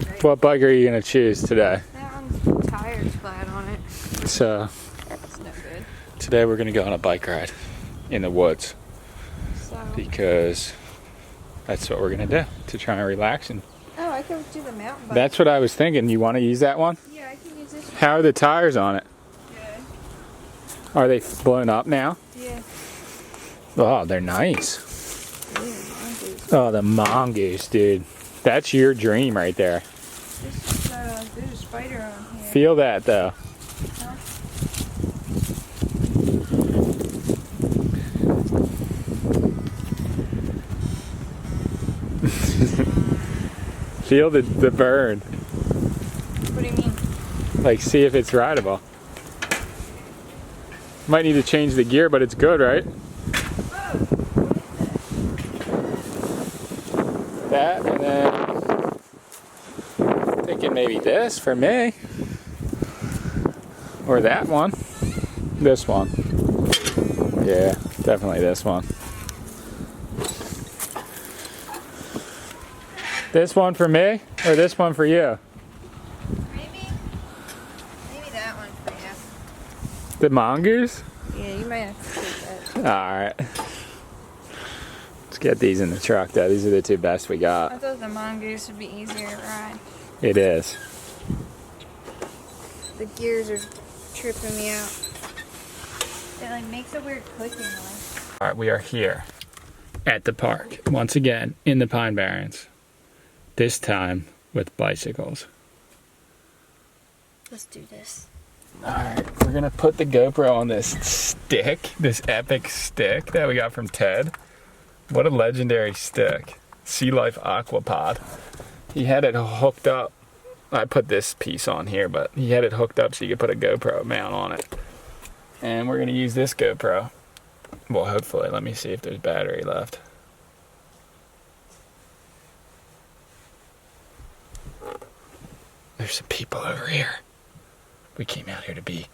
right? What bike are you going to choose today? That one's tires flat on it. So, That's no good. today we're going to go on a bike ride in the woods. So, Because That's what we're gonna do to try and relax. And Oh, I could do the mountain bike. that's what I was thinking. You want to use that one? Yeah, I can use this one. How are the tires on it? Good. Are they blown up now? Yeah. Oh, they're nice. Ew, mongoose. Oh, the mongoose, dude. That's your dream right there. There's a spider on here. Feel that though. Huh? Feel the burn. What do you mean? Like, see if it's rideable. Might need to change the gear, but it's good, right? That, and then thinking maybe this for me. Or that one. This one. Yeah, definitely this one. This one for me, or this one for you? Maybe that one for you. The mongoose? Yeah, you might have to take that. Alright. Let's get these in the truck though. These are the two best we I got. thought the mongoose would be easier to ride. It is. The gears are tripping me out. It like makes a weird clicking noise. Alright, we are here at the park. Once again, in the Pine Barrens. This time with bicycles. Let's do this. Alright, we're gonna put the GoPro on this stick, this epic stick that we got from Ted. What a legendary stick. Sea Life Aquapod. He had it hooked up. I put this piece on here, but he had it hooked up so you could put a GoPro mount on it. And we're gonna use this GoPro. Well, hopefully. Let me see if there's battery left. There's some people over here. We came out here to be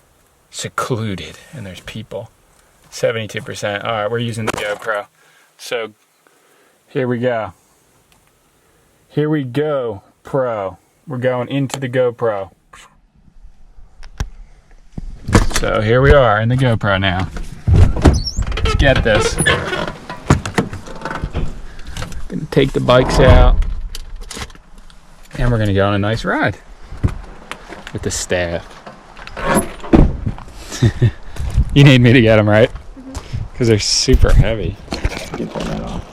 secluded, and there's people. 72%. All right, we're using the GoPro. So here we go. Here we go, Pro. We're going into the GoPro. So here we are in the GoPro now. Get this. Gonna take the bikes out, and we're gonna go on a nice ride with the staff. You need me to get them, right? Because they're super heavy. Get that off.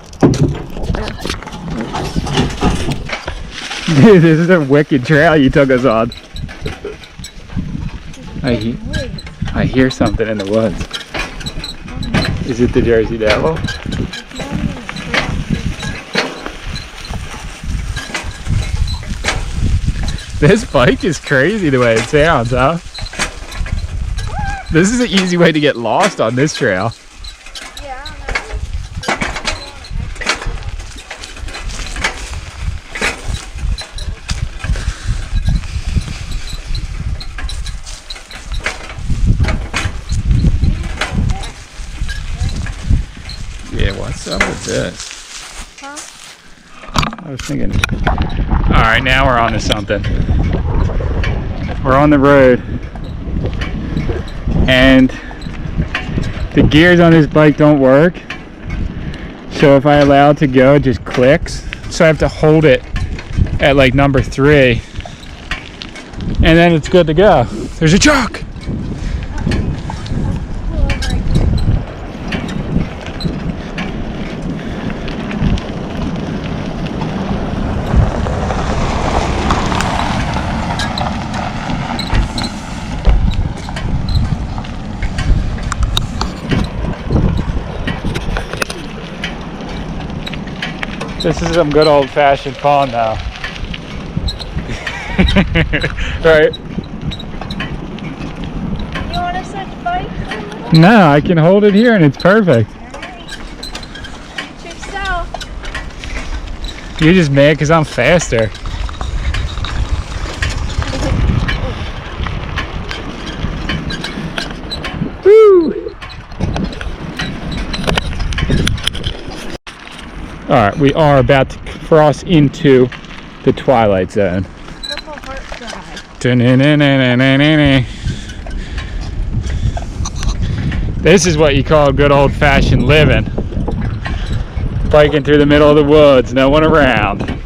Dude, this is a wicked trail you took us on. I hear something in the woods. Is it the Jersey Devil? This bike is crazy the way it sounds, huh? This is an easy way to get lost on this trail. Yeah, I don't know. Yeah, what's up with this? Huh? I was thinking. Alright, now we're on to something. We're on the road. And the gears on this bike don't work. So if I allow it to go, it just clicks. So I have to hold it at like number 3. And then it's good to go. There's a truck! This is some good old-fashioned fun now. Right? You want to switch bikes? No, I can hold it here and it's perfect. Alright. Suit yourself. You're just mad because I'm faster. Woo! Alright, we are about to cross into the Twilight Zone. Purple Heart Drive. This is what you call good old-fashioned living. Biking through the middle of the woods, no one around. Until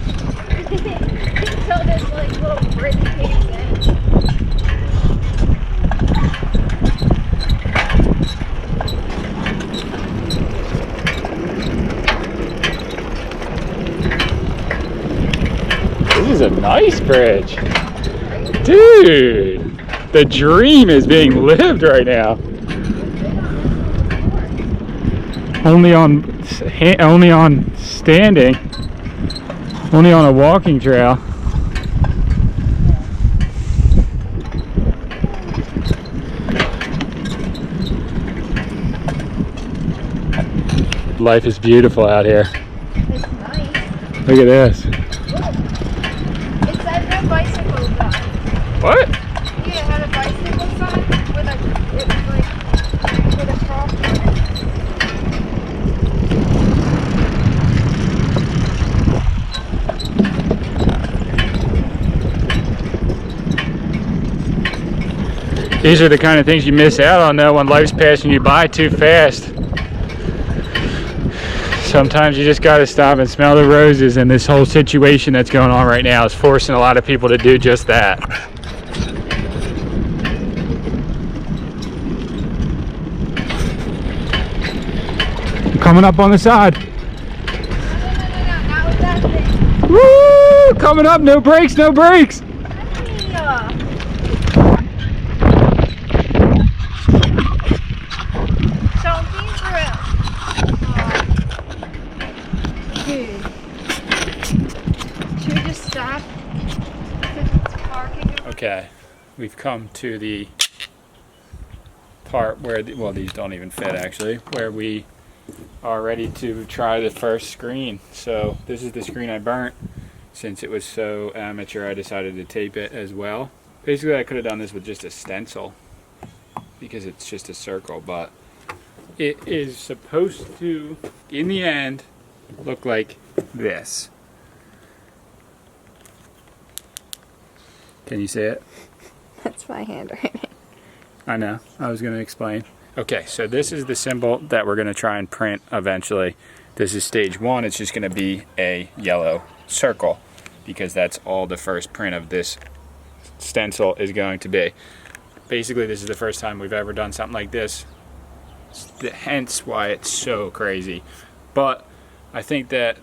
this like little bridge caves in. This is a nice bridge. Dude, the dream is being lived right now. Only on standing, only on a walking trail. Life is beautiful out here. It's nice. Look at this. It said no bicycle sign. What? Yeah, it had a bicycle sign with a cross on it. These are the kind of things you miss out on though when life's passing you by too fast. Sometimes you just gotta stop and smell the roses, and this whole situation that's going on right now is forcing a lot of people to do just that. Coming up on the side. No, not with that thing. Woo! Coming up, no brakes, no brakes. Yeah. So be for real. Dude. Should we just stop? Okay, we've come to the part where, well, these don't even fit actually, where we are ready to try the first screen. So this is the screen I burnt. Since it was so amateur, I decided to tape it as well. Basically, I could have done this with just a stencil because it's just a circle, but it is supposed to, in the end, look like this. Can you see it? That's my handwriting. I know. I was going to explain. Okay, so this is the symbol that we're going to try and print eventually. This is stage one. It's just going to be a yellow circle because that's all the first print of this stencil is going to be. Basically, this is the first time we've ever done something like this. Hence why it's so crazy. But I think that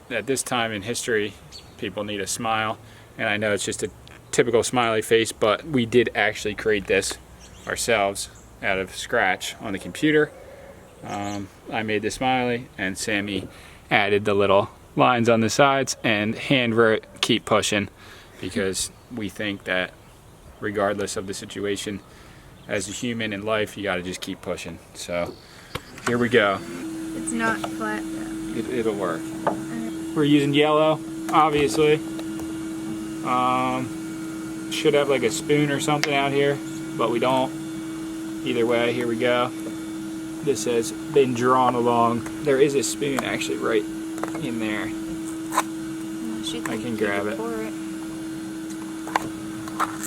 at this time in history, people need a smile. And I know it's just a typical smiley face, but we did actually create this ourselves out of scratch on the computer. I made the smiley and Sammie added the little lines on the sides and hand wrote "keep pushing" because we think that regardless of the situation as a human in life, you got to just keep pushing. So here we go. It's not flat though. It'll work. We're using yellow, obviously. Should have like a spoon or something out here, but we don't. Either way, here we go. This has been drawn along. There is a spoon actually right in there. I can grab it.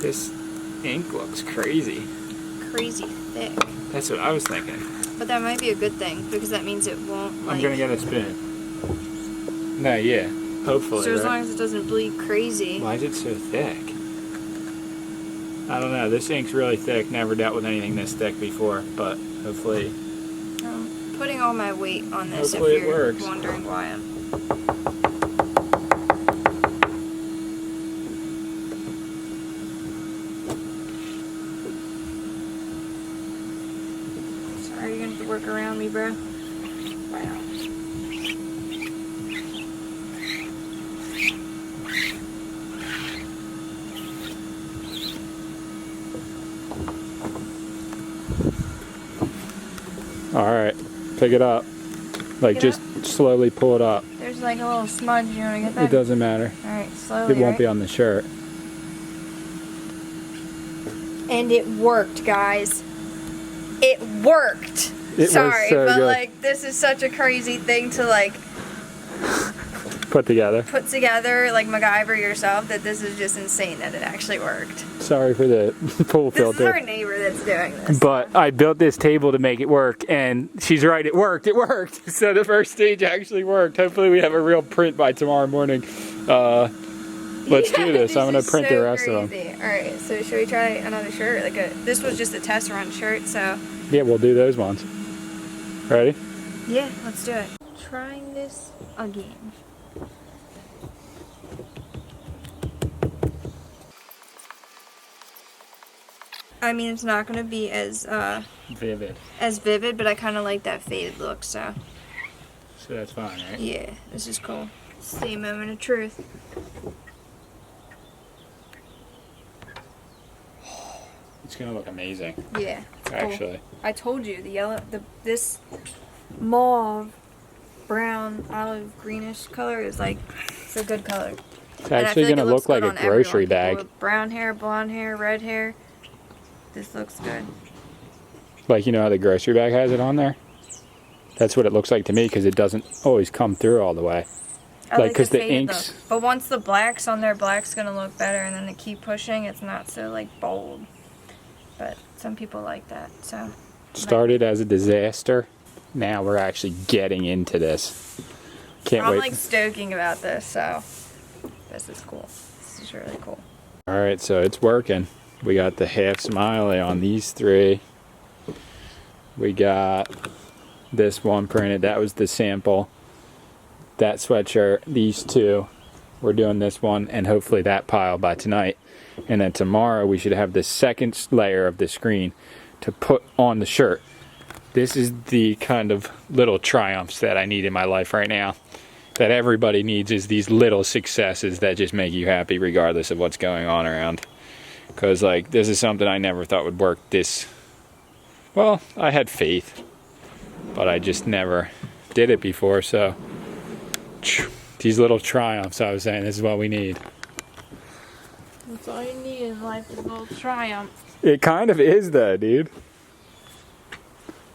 This ink looks crazy. Crazy thick. That's what I was thinking. But that might be a good thing because that means it won't like... I'm gonna get a spoon. No, yeah. Hopefully, So as right? long as it doesn't bleed crazy. Why is it so thick? I don't know. This ink's really thick. Never dealt with anything this thick before, but hopefully... I'm putting all my weight on this Hopefully if it you're works. wondering why I'm... Sorry, you're gonna have to work around me, bro. Wow. Alright, pick it up. Like, Pick it just slowly pull it up. There's like a little smudge. You wanna get that? It doesn't matter. Alright, slowly. It won't right? be on the shirt. And it worked, guys. It worked. It was Sorry, so but good. like this is such a crazy thing to like put together. Put together like MacGyver yourself that this is just insane that it actually worked. Sorry for the pool This is filter. our neighbor that's doing this. But I built this table to make it work, and she's right, it worked. So the first stage actually worked. Hopefully we have a real print by tomorrow morning. Let's do this. I'm gonna print the rest of them. Alright, so should we try another shirt? This was just a test run shirt, so. Yeah, we'll do those ones. Ready? Yeah, let's do it. Trying this again. I mean, it's not gonna be as vivid, but I kind of like that faded look, so. So that's fine, right? Yeah, this is cool. See, moment of truth. It's gonna look amazing. Yeah, it's cool. Actually. I told you this mauve, brown, olive greenish color is like it's a good color. It's actually gonna look like a grocery bag. With brown hair, blonde hair, red hair. This looks good. Like, you know how the grocery bag has it on there? That's what it looks like to me, because it doesn't always come through all the way. I like because the faded inks. look. But once the black's on there, black's gonna look better, and then they keep pushing. It's not so like bold. But some people like that, so. Started as a disaster. Now we're actually getting into this. Can't wait. I'm like stoking about this, so this is cool. This is really cool. All right, so it's working. We got the half smiley on these three. We got this one printed. That was the sample. That sweatshirt, these two. We're doing this one and hopefully that pile by tonight. And then tomorrow we should have the second layer of the screen to put on the shirt. This is the kind of little triumphs that I need in my life right now. That everybody needs, is these little successes that just make you happy regardless of what's going on around. Because like this is something I never thought would work this well. I had faith, but I just never did it before. So these little triumphs, I was saying, this is what we need. That's all you need in life, is a little triumph. It kind of is though, dude.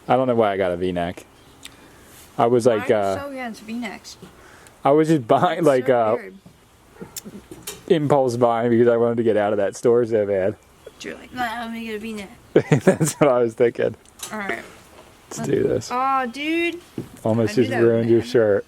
I don't know why I got a V-neck. I was like, why are you so against V-necks? I was just buying like So weird. impulse buying because I wanted to get out of that store so bad. You're like, nah, let me get a V-neck. That's what I was thinking. Alright. Let's do this. Oh, dude. Almost I knew just that would ruined your happen. shirt.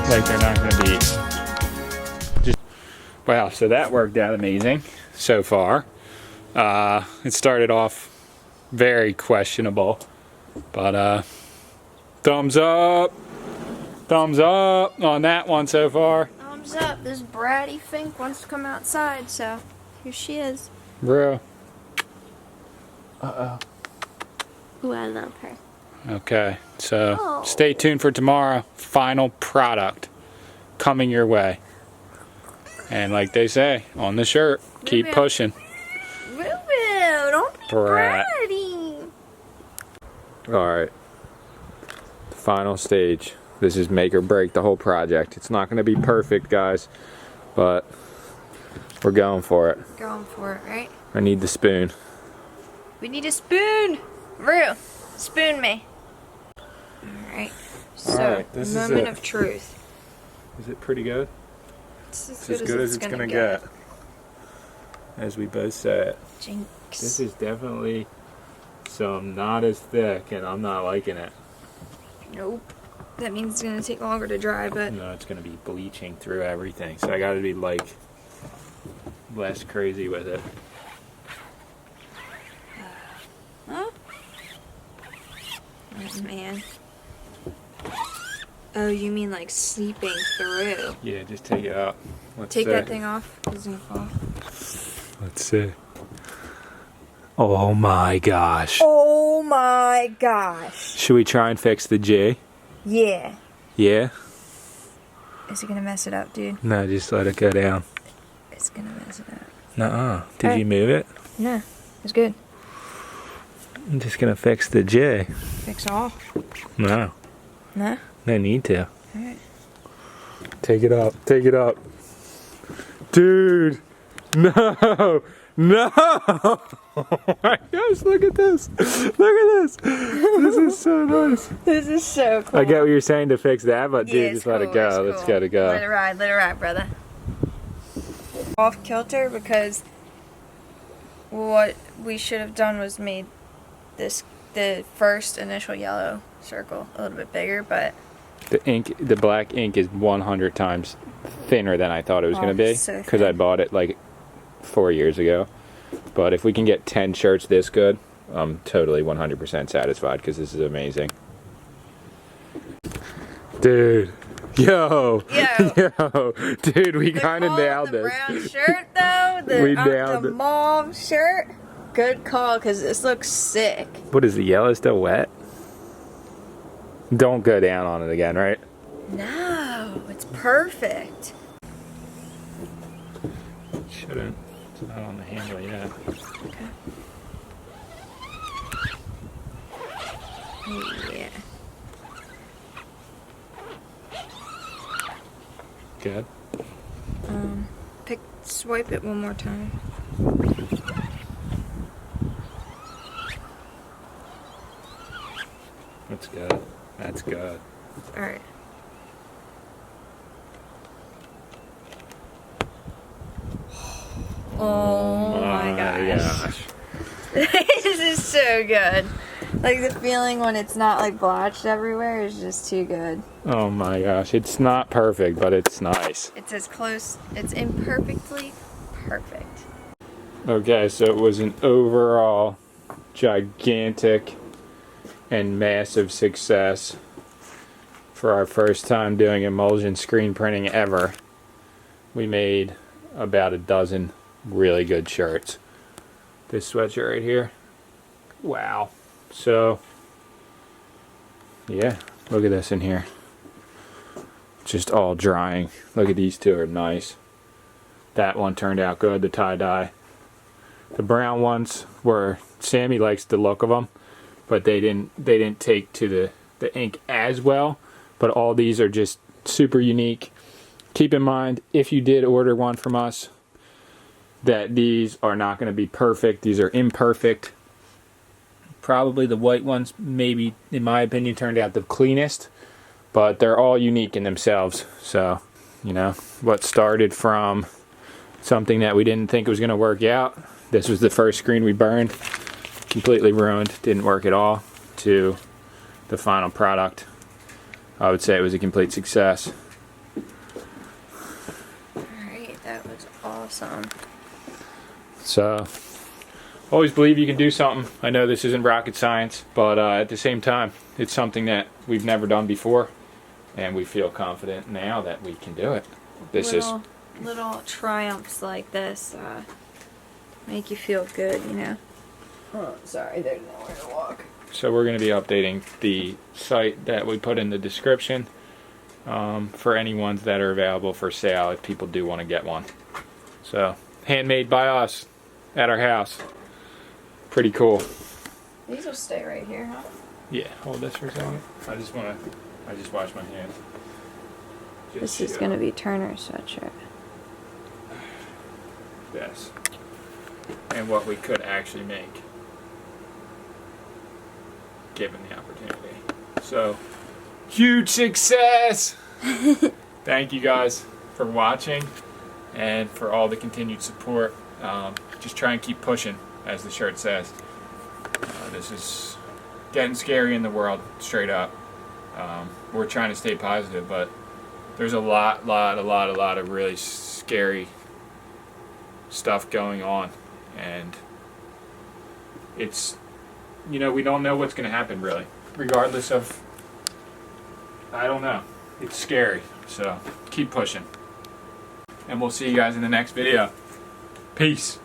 Like they're not going to be just wow. So that worked out amazing so far. It started off very questionable, but thumbs up on that one so far. Thumbs up. This bratty Fink wants to come outside, so here she is. Bro. Ooh, I love her. Okay, so Oh. stay tuned for tomorrow. Final product coming your way. And like they say on the shirt, keep Maybe pushing. Woo woo, don't be Brat. bratty. Alright. Final stage. This is make or break the whole project. It's not going to be perfect, guys, but we're going for it. Going for it, right? I need the spoon. We need a spoon. Rue, spoon me. Alright. So, Alright, this is moment it. of truth. Is it pretty good? It's It's as good as it's going to get. As we both say it. Jinx. This is definitely some not as thick, and I'm not liking it. Nope. That means it's gonna take longer to dry, but No, it's going to be bleaching through everything. So I got to be like less crazy with it. huh? Oh man. Oh, you mean like seeping through? Yeah, just take it out. Let's Take see. that thing off. It's gonna fall. Let's see. Oh my gosh. Oh my gosh. Should we try and fix the J? Yeah. Yeah? Is it gonna mess it up, dude? No, just let it go down. It's gonna mess it up. Nuh-uh. Did Hey. you move it? No, it's good. I'm just gonna fix the J. Fix all. No. No? No need to. Alright. Take it up. Take it up. Dude! No! No! Oh my gosh, look at this! Look at this! This is so nice. This is so cool. I get what you're saying to fix that, but dude, Yeah, just it's let it cool, go. it's Let's cool. get it go. Let it ride, brother. Off kilter because what we should have done was made the first initial yellow circle a little bit bigger, but The black ink is 100 times thinner than I thought it was going to be, so because I thin. bought it like 4 years ago. But if we can get 10 shirts this good, I'm totally 100% satisfied, because this is amazing. Dude. Yo. Yo. Dude, we kind of nailed the this. brown shirt though, We nailed the it. mauve shirt. Good call, because this looks sick. What is the yellow still wet? Don't go down on it again, right? No, it's perfect. Shouldn't. It's not on the handle yet. Okay. Yeah. Good. Swipe it one more time. That's good. That's good. All right. Oh my gosh. This is so good. Like the feeling when it's not like blotched everywhere is just too good. Oh my gosh. It's not perfect, but it's nice. It's as close, it's imperfectly perfect. Okay, so it was an overall gigantic and massive success for our first time doing emulsion screen printing ever. We made about a dozen really good shirts. This sweatshirt right here. Wow. So, yeah, look at this in here. Just all drying. Look at these two are nice. That one turned out good, the tie-dye. The brown ones were, Sammie likes the look of them, but they didn't take to the ink as well. But all these are just super unique. Keep in mind, if you did order one from us, that these are not going to be perfect. These are imperfect. Probably the white ones, maybe, in my opinion, turned out the cleanest. But they're all unique in themselves. So, you know, what started from something that we didn't think was going to work out. This was the first screen we burned. Completely ruined. Didn't work at all. To the final product. I would say it was a complete success. Alright, that was awesome. So, always believe you can do something. I know this isn't rocket science, but at the same time, it's something that we've never done before, and we feel confident now that we can do it. This is little triumphs like this make you feel good, you know. Oh, sorry, there's nowhere to walk. so we're going to be updating the site that we put in the description for any ones that are available for sale if people do want to get one. So, handmade by us at our house. Pretty cool. These will stay right here, huh? Yeah, hold this for a second. I just washed my hands. This is going to be Turner's sweatshirt. Yes. And what we could actually make, given the opportunity. So, huge success! Thank you guys for watching and for all the continued support. Just try and keep pushing, as the shirt says. This is getting scary in the world, straight up. We're trying to stay positive, but there's a lot of really scary stuff going on, and it's, you know, we don't know what's going to happen really, regardless of, I don't know, it's scary, so keep pushing, and we'll see you guys in the next video. Peace.